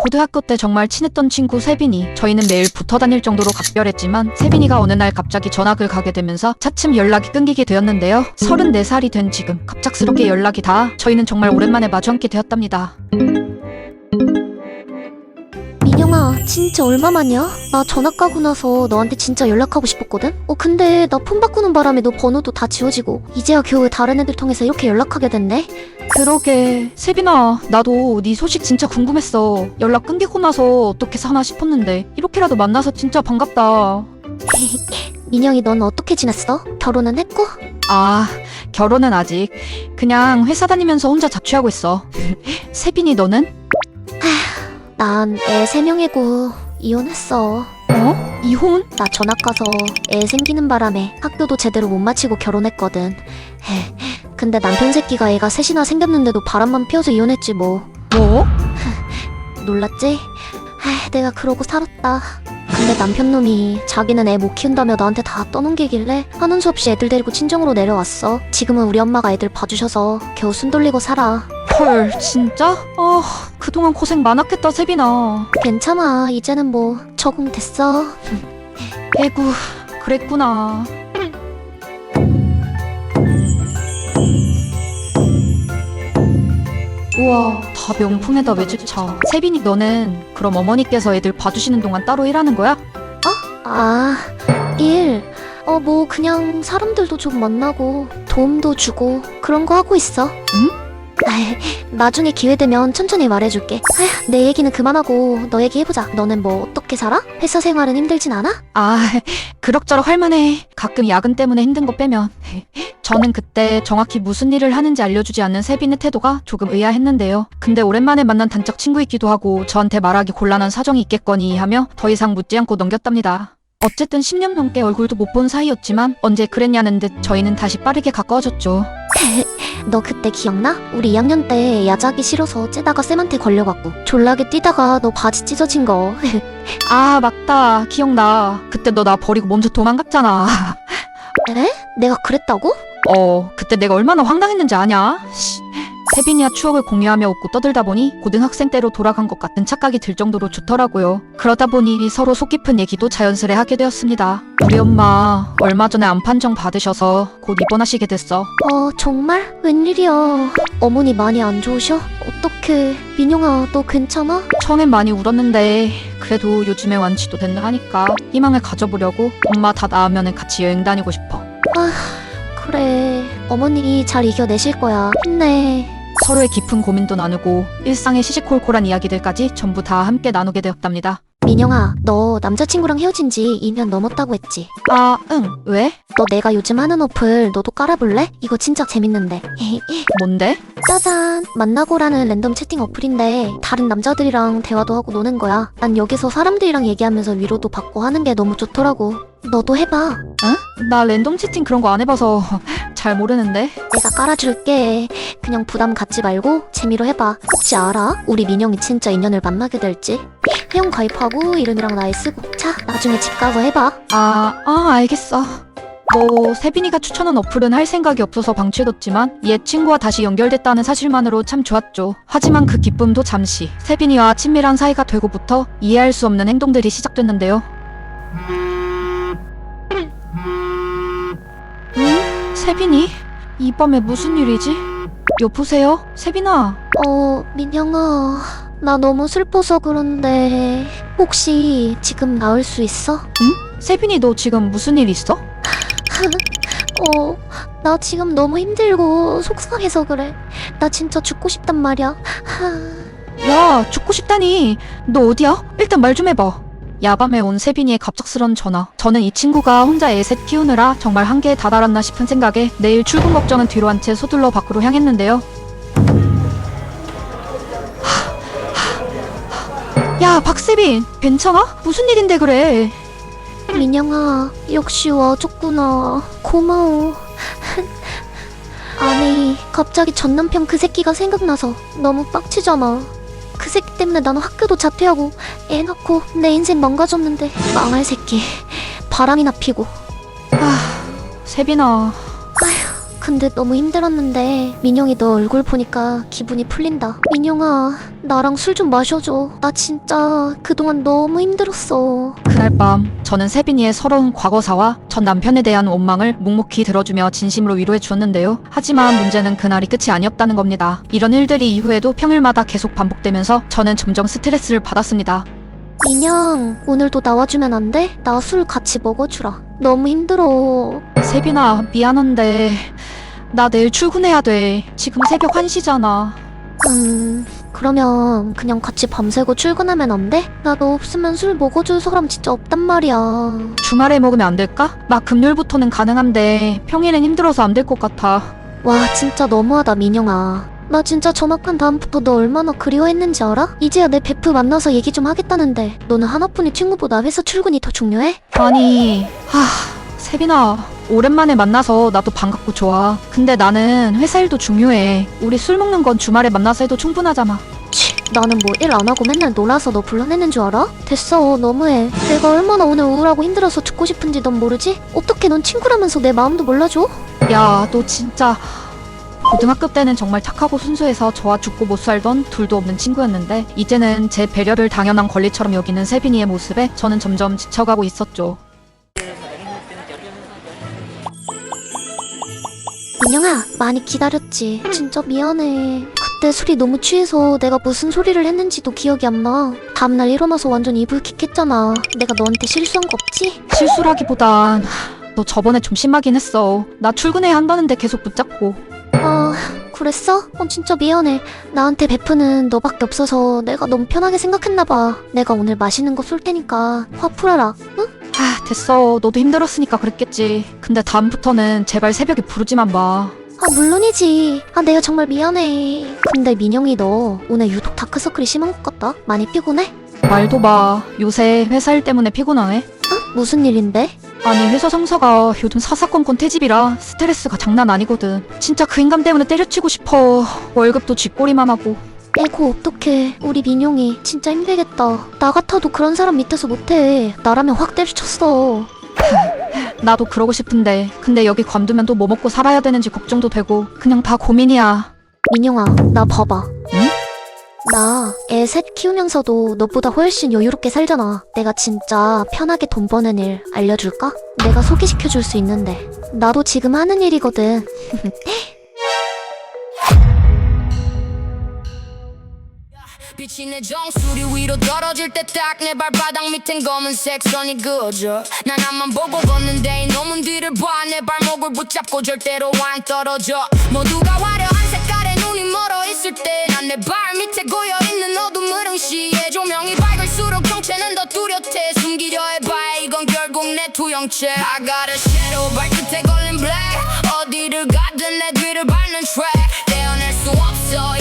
고등학교 때 정말 친했던 친구 세빈이. 저희는 매일 붙어 다닐 정도로 각별했지만 세빈이가 어느 날 갑자기 전학을 가게 되면서 차츰 연락이 끊기게 되었는데요. 34살이 된 지금 갑작스럽게 연락이 닿아 저희는 정말 오랜만에 마주 앉게 되었답니다. 민영아, 진짜 얼마만이야? 나 전학 가고 나서 너한테 진짜 연락하고 싶었거든? 근데 나 폰 바꾸는 바람에 너 번호도 다 지워지고 이제야 겨우 다른 애들 통해서 이렇게 연락하게 됐네? 그러게 세빈아, 나도 네 소식 진짜 궁금했어. 연락 끊기고 나서 어떻게 사나 싶었는데 이렇게라도 만나서 진짜 반갑다. 민영이 넌 어떻게 지냈어? 결혼은 했고? 아, 결혼은 아직. 그냥 회사 다니면서 혼자 자취하고 있어. 세빈이 너는? 난 애 3명이고 이혼했어. 이혼? 나 전학 가서 애 생기는 바람에 학교도 제대로 못 마치고 결혼했거든. 근데 남편 새끼가 애가 셋이나 생겼는데도 바람만 피워서 이혼했지 뭐. 뭐? 놀랐지? 내가 그러고 살았다. 근데 남편 놈이 자기는 애 못 키운다며 나한테 다 떠넘기길래 하는 수 없이 애들 데리고 친정으로 내려왔어. 지금은 우리 엄마가 애들 봐주셔서 겨우 숨 돌리고 살아. 헐, 진짜? 그동안 고생 많았겠다, 세빈아. 괜찮아, 이제는 뭐 적응됐어. 에구, 그랬구나. 우와, 다 명품에다 외제차. 세빈이 너는 그럼 어머니께서 애들 봐주시는 동안 따로 일하는 거야? 일. 뭐 그냥 사람들도 좀 만나고 도움도 주고 그런 거 하고 있어. 응? 나중에 기회 되면 천천히 말해줄게. 내 얘기는 그만하고 너 얘기해보자. 너는 뭐 어떻게 살아? 회사 생활은 힘들진 않아? 그럭저럭 할만해. 가끔 야근 때문에 힘든 거 빼면. 저는 그때 정확히 무슨 일을 하는지 알려주지 않는 세빈의 태도가 조금 의아했는데요. 근데 오랜만에 만난 단짝 친구이기도 하고 저한테 말하기 곤란한 사정이 있겠거니 하며 더 이상 묻지 않고 넘겼답니다. 어쨌든 10년 넘게 얼굴도 못 본 사이였지만 언제 그랬냐는 듯 저희는 다시 빠르게 가까워졌죠. 너 그때 기억나? 우리 2학년 때 야자하기 싫어서 째다가 쌤한테 걸려갖고 졸라게 뛰다가 너 바지 찢어진 거. 맞다. 기억나. 그때 너 나 버리고 먼저 도망갔잖아. 에? 내가 그랬다고? 그때 내가 얼마나 황당했는지 아냐? 세빈이와 추억을 공유하며 웃고 떠들다 보니 고등학생 때로 돌아간 것 같은 착각이 들 정도로 좋더라고요. 그러다 보니 서로 속 깊은 얘기도 자연스레 하게 되었습니다. 우리 엄마 얼마 전에 암 판정 받으셔서 곧 입원하시게 됐어. 정말? 웬일이야. 어머니 많이 안 좋으셔? 어떡해. 민영아, 너 괜찮아? 처음엔 많이 울었는데 그래도 요즘에 완치도 된다 하니까 희망을 가져보려고 엄마 다 나으면 같이 여행 다니고 싶어. 그래. 어머니 잘 이겨내실 거야. 힘내. 서로의 깊은 고민도 나누고 일상의 시시콜콜한 이야기들까지 전부 다 함께 나누게 되었답니다. 민영아, 너 남자친구랑 헤어진 지 2년 넘었다고 했지? 응. 왜? 너 내가 요즘 하는 어플 너도 깔아볼래? 이거 진짜 재밌는데. 뭔데? 짜잔! 만나고라는 랜덤 채팅 어플인데 다른 남자들이랑 대화도 하고 노는 거야. 난 여기서 사람들이랑 얘기하면서 위로도 받고 하는 게 너무 좋더라고. 너도 해봐. 응? 나 랜덤 채팅 그런 거 안 해봐서 잘 모르는데. 내가 깔아줄게. 그냥 부담 갖지 말고 재미로 해봐. 혹시 알아? 우리 민영이 진짜 인연을 만나게 될지? 회원 가입하고 이름이랑 나이 쓰고. 자, 나중에 집 가서 해봐. 알겠어. 뭐 세빈이가 추천한 어플은 할 생각이 없어서 방치해뒀지만 옛 친구와 다시 연결됐다는 사실만으로 참 좋았죠. 하지만 그 기쁨도 잠시. 세빈이와 친밀한 사이가 되고부터 이해할 수 없는 행동들이 시작됐는데요. 세빈이? 이 밤에 무슨 일이지? 여보세요? 세빈아. 민영아. 나 너무 슬퍼서 그런데 혹시 지금 나올 수 있어? 응? 세빈이 너 지금 무슨 일 있어? 나 지금 너무 힘들고 속상해서 그래. 나 진짜 죽고 싶단 말이야. 야, 죽고 싶다니. 너 어디야? 일단 말 좀 해봐. 야밤에 온 세빈이의 갑작스런 전화. 저는 이 친구가 혼자 애 셋 키우느라 정말 한계에 다다랐나 싶은 생각에 내일 출근 걱정은 뒤로 한 채 서둘러 밖으로 향했는데요. 야, 박세빈, 괜찮아? 무슨 일인데 그래? 민영아, 역시 와줬구나. 고마워. 아니, 갑자기 전 남편 그 새끼가 생각나서 너무 빡치잖아. 그 새끼 때문에 나는 학교도 자퇴하고 애 낳고 내 인생 망가졌는데 망할 새끼. 바람이나 피고. 세빈아. 근데 너무 힘들었는데 민영이 너 얼굴 보니까 기분이 풀린다. 민영아, 나랑 술 좀 마셔줘. 나 진짜 그동안 너무 힘들었어. 그날 밤 저는 세빈이의 서러운 과거사와 전 남편에 대한 원망을 묵묵히 들어주며 진심으로 위로해 주었는데요. 하지만 문제는 그날이 끝이 아니었다는 겁니다. 이런 일들이 이후에도 평일마다 계속 반복되면서 저는 점점 스트레스를 받았습니다. 민영, 오늘도 나와주면 안 돼? 나 술 같이 먹어주라. 너무 힘들어. 세빈아, 미안한데 나 내일 출근해야 돼. 지금 새벽 1시잖아. 그러면 그냥 같이 밤새고 출근하면 안 돼? 나 너 없으면 술 먹어줄 사람 진짜 없단 말이야. 주말에 먹으면 안 될까? 나 금요일부터는 가능한데 평일엔 힘들어서 안 될 것 같아. 와, 진짜 너무하다, 민영아. 나 진짜 전학한 다음부터 너 얼마나 그리워했는지 알아? 이제야 내 베프 만나서 얘기 좀 하겠다는데 너는 하나뿐인 친구보다 회사 출근이 더 중요해? 아니, 세빈아, 오랜만에 만나서 나도 반갑고 좋아. 근데 나는 회사 일도 중요해. 우리 술 먹는 건 주말에 만나서 해도 충분하잖아. 치, 나는 뭐 일 안 하고 맨날 놀아서 너 불러내는 줄 알아? 됐어, 너무해. 내가 얼마나 오늘 우울하고 힘들어서 죽고 싶은지 넌 모르지? 어떻게 넌 친구라면서 내 마음도 몰라줘? 야, 너 진짜 고등학교 때는 정말 착하고 순수해서 저와 죽고 못 살던 둘도 없는 친구였는데 이제는 제 배려를 당연한 권리처럼 여기는 세빈이의 모습에 저는 점점 지쳐가고 있었죠. 민영아, 많이 기다렸지. 진짜 미안해. 그때 술이 너무 취해서 내가 무슨 소리를 했는지도 기억이 안 나. 다음날 일어나서 완전 이불킥했잖아. 내가 너한테 실수한 거 없지? 실수라기보단 너 저번에 좀 심하긴 했어. 나 출근해야 한다는데 계속 붙잡고. 아, 그랬어? 진짜 미안해. 나한테 베프는 너밖에 없어서 내가 너무 편하게 생각했나봐. 내가 오늘 맛있는 거 쏠 테니까 화 풀어라, 응? 됐어. 너도 힘들었으니까 그랬겠지. 근데 다음부터는 제발 새벽에 부르지만 마. 물론이지. 내가 정말 미안해. 근데 민영이 너 오늘 유독 다크서클이 심한 것 같다. 많이 피곤해? 말도 마. 요새 회사 일 때문에 피곤하네. 무슨 일인데? 아니, 회사 상사가 요즘 사사건건 퇴집이라 스트레스가 장난 아니거든. 진짜 그 인간 때문에 때려치고 싶어. 월급도 쥐꼬리만 하고. 에고, 어떡해. 우리 민용이 진짜 힘들겠다. 나 같아도 그런 사람 밑에서 못해. 나라면 확 때려쳤어. 나도 그러고 싶은데 근데 여기 관두면 또 뭐 먹고 살아야 되는지 걱정도 되고 그냥 다 고민이야. 민용아, 나 봐봐. 응? 나 애 셋 키우면서도 너보다 훨씬 여유롭게 살잖아. 내가 진짜 편하게 돈 버는 일 알려줄까? 내가 소개시켜줄 수 있는데. 나도 지금 하는 일이거든. 빛이 내 정수리 위로 떨어질 때 딱 내 발바닥 밑엔 검은색 선이 그어져 난 앞만 보고 걷는데 이놈은 뒤를 봐 내 발목을 붙잡고 절대로 안 떨어져 모두가 화려한 색깔에 눈이 멀어 있을 때 난 내 발 밑에 고여있는 어둠을 응시해 조명이 밝을수록 정체는 더 뚜렷해 숨기려 해봐 이건 결국 내 투영체 I got a shadow 발끝에 걸린 black 어디를 가든 내 뒤를 밟는 track 떼어낼 수 없어